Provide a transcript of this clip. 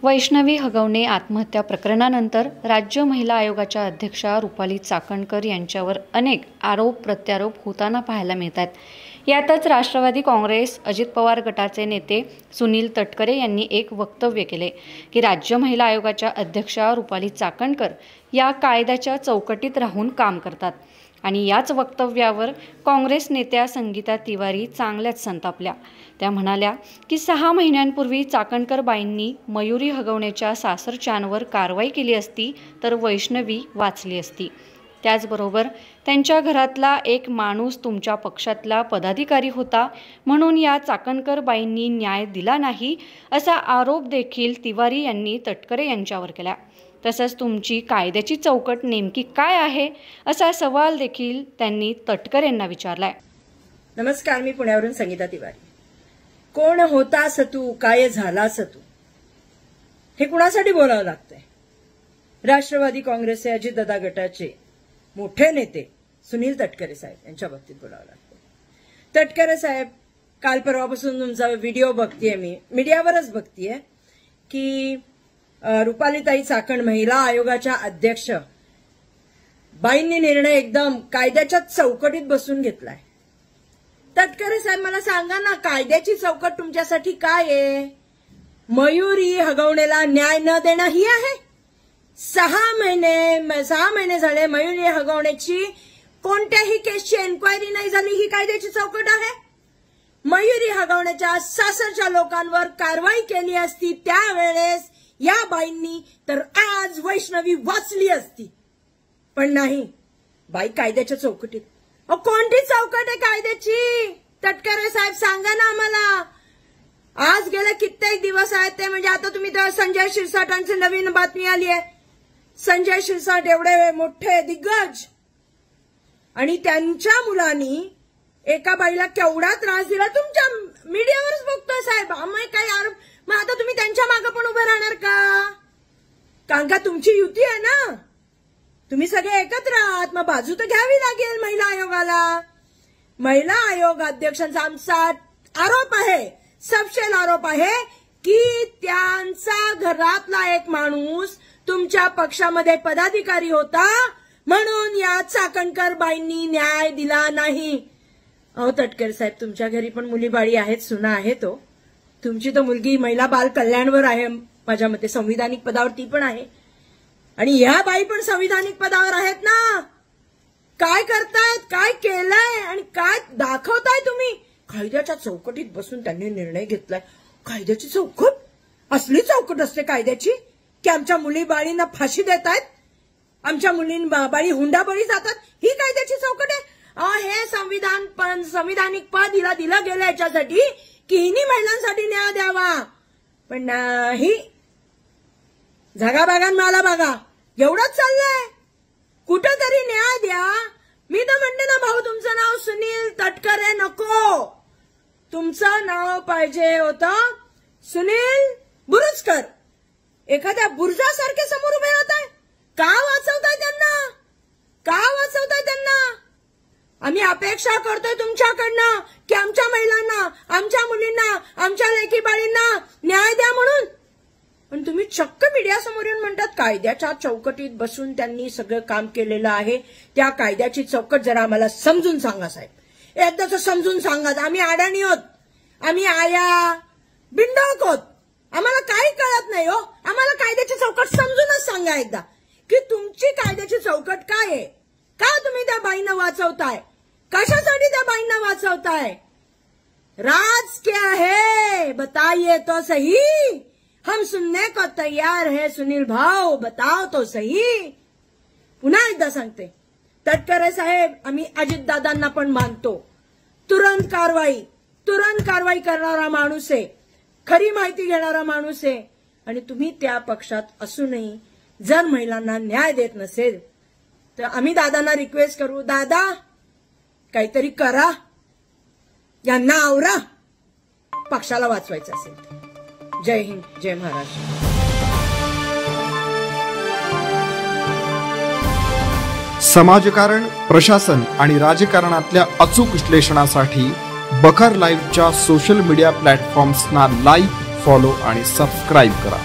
वैष्णवी हगवणे आत्महत्या प्रकरणानंतर राज्य महिला आयोगाच्या अध्यक्षा रुपाली चाकणकर यांच्यावर अनेक आरोप प्रत्यारोप होताना पाहायला मिळतात। यातच राष्ट्रवादी काँग्रेस अजित पवार गटाचे नेते सुनील तटकरे यांनी एक वक्तव्य केले की राज्य महिला आयोगाच्या अध्यक्षा रुपाली चाकणकर या कायद्याच्या चौकटीत राहून काम करतात आणि याच वक्तव्यावर काँग्रेस नेत्या संगीता तिवारी चांगल्याच संतापल्या। त्या म्हणाल्या की 6 महिन्यांपूर्वी चाकणकर बाईंनी मयुरी हगवणेच्या सासरच्यांवर कारवाई केली असती तर वैष्णवी वाचली असती। त्याचबरोबर त्यांच्या घरातला एक माणूस तुमच्या पक्षातला पदाधिकारी होता म्हणून या चाकणकर बाईंनी न्याय दिला नाही असा आरोप देखील तिवारी यांनी तटकरे यांच्यावर केला। तसंच तुमची कायद्याची चौकट नेमकी काय आहे असा सवाल देखील त्यांनी तटकरे यांना विचारलाय। नमस्कार, मी पुण्यावरून संगीता तिवारी। कोण होतास तू, काय झालास तू, हे कुणासाठी बोलावं लागतंय? राष्ट्रवादी काँग्रेसचे अजितदादा गटाचे मोठे नेते सुनील तटकरे साहेब यांच्या बाबतीत बोलावं लागतंय। तटकरे साहेब, काल परवापासून तुमचा व्हिडिओ बघतीये, मी मीडियावरच बघतीये की रुपालीताई चाकण महिला आयोगाच्या अध्यक्ष बाईंनी निर्णय एकदम कायद्याच्या चौकटीत बसून घेतलाय। तटकरे साहेब, मला सांगा ना, कायद्याची चौकट तुमच्यासाठी काय आहे? मयुरी हगवणेला न्याय न देणं ही आहे? 6 महिने झाले मयुरी हगवणेची कोणत्याही केसची एन्क्वायरी नाही झाली, ही कायद्याची चौकट आहे? मयुरी हगवणेच्या सासरच्या लोकांवर कारवाई केली असती त्यावेळेस या बाईंनी, तर आज वैष्णवी वाचली असती। पण नाही, बाई कायद्याच्या चौकटीत। कोणती चौकट आहे कायद्याची? तटकरे साहेब, सांगा ना आम्हाला। आज गेले कित्येक दिवस आहेत ते, म्हणजे आता तुम्ही तर संजय शिरसाटांची नवीन बातमी आली आहे। संजय शिरसाट एवढे मोठे दिग्गज आणि त्यांच्या मुलांनी एका बाईला केवढा त्रास दिला, तुमच्या मीडियावरच बघतोय साहेब। आम्ही काय आरोप, मग आता तुम्ही त्यांच्या मागे पण उभे राहणार का? कारण का तुमची युती आहे ना, तुम्ही सगळे एकत्र आहात, मग बाजू तर घ्यावी लागेल महिला आयोगाला। महिला आयोग अध्यक्षांचा आमचा आरोप आहे, सबशेल आरोप आहे की त्यांचा घरातला एक माणूस तुमच्या पक्षामध्ये पदाधिकारी होता म्हणून या चाकणकर बाईंनी न्याय दिला नाही। अहो तटकरे साहेब, तुमच्या घरी पण मुली बाळी आहेत, सुना आहेत। तुमची तर मुलगी महिला बाल कल्याणवर आहे, माझ्या मते संविधानिक पदावर ती पण आहे, आणि ह्या बाई पण संविधानिक पदावर आहेत ना। काय करतायत, काय केलंय आणि काय दाखवताय तुम्ही? कायद्याच्या चौकटीत बसून त्यांनी निर्णय घेतलाय। कायद्याची चौकट? असली चौकट असते कायद्याची की आमच्या मुली बाळींना फाशी देतायत, आमच्या बाळी हुंडाबळी जातात, ही कायद्याची चौकट आहे? हे संविधानिक पद हिला दिलं गेलं याच्यासाठी की हिनी महिलांसाठी न्याय द्यावा, पण नाही, जागा बागान मला बघा, एवढंच चाललंय। कुठंतरी न्याय द्या। मी तर म्हणते ना भाऊ, तुमचं नाव सुनील तटकरे नको, तुमचं नाव पाहिजे होतं सुनील बुरुजकर। एखाद्या बुरजासारखे समोर उभे राहताय, का वाचवताय त्यांना? का वाचवताय त्यांना? आम्ही अपेक्षा करतोय तुमच्याकडनं की आमच्या महिलांना, आमच्या मुलींना, आमच्या लेकी बाळींना न्याय द्या म्हणून, पण तुम्ही चक्क मीडियासमोर येऊन म्हणतात कायद्याच्या चौकटीत बसून त्यांनी सगळं काम केलेलं आहे। त्या कायद्याची चौकट जरा आम्हाला समजून सांगा साहेब, एकदाच समजून सांगा। आम्ही अडाणी आहोत, आम्ही आया बिंडोक आहोत, आम्हाला काही कळत नाही हो। आम्हाला कायद्याची चौकट समजूनच सांगा एकदा की तुमची कायद्याची चौकट काय आहे, का तुम्ही त्या बाईंना वाचवताय, कशासाठी त्या बाईंना वाचवताय? राज क्या है बताइए तो सही, हम सुनने को तैयार है सुनील भाऊ, बताओ तो सही। पुन्हा एकदा सांगते, तटकरे साहेब, आम्ही अजितदादांना पण मानतो। तुरंत कारवाई करणारा माणूस आहे, खरी माहिती घेणारा माणूस आहे, आणि तुम्ही त्या पक्षात असूनही जर महिलांना न्याय देत नसेल तर आम्ही दादांना रिक्वेस्ट करू, दादा काहीतरी करा, यांना आवरा, पक्षाला वाचवायचं असेल। जय हिंद, जय महाराष्ट्र। समाजकारण, प्रशासन आणि राजकारणातल्या अचूक विश्लेषणासाठी बखर लाईव्हच्या सोशल मीडिया प्लॅटफॉर्म्सना लाईक, फॉलो आणि सबस्क्राईब करा।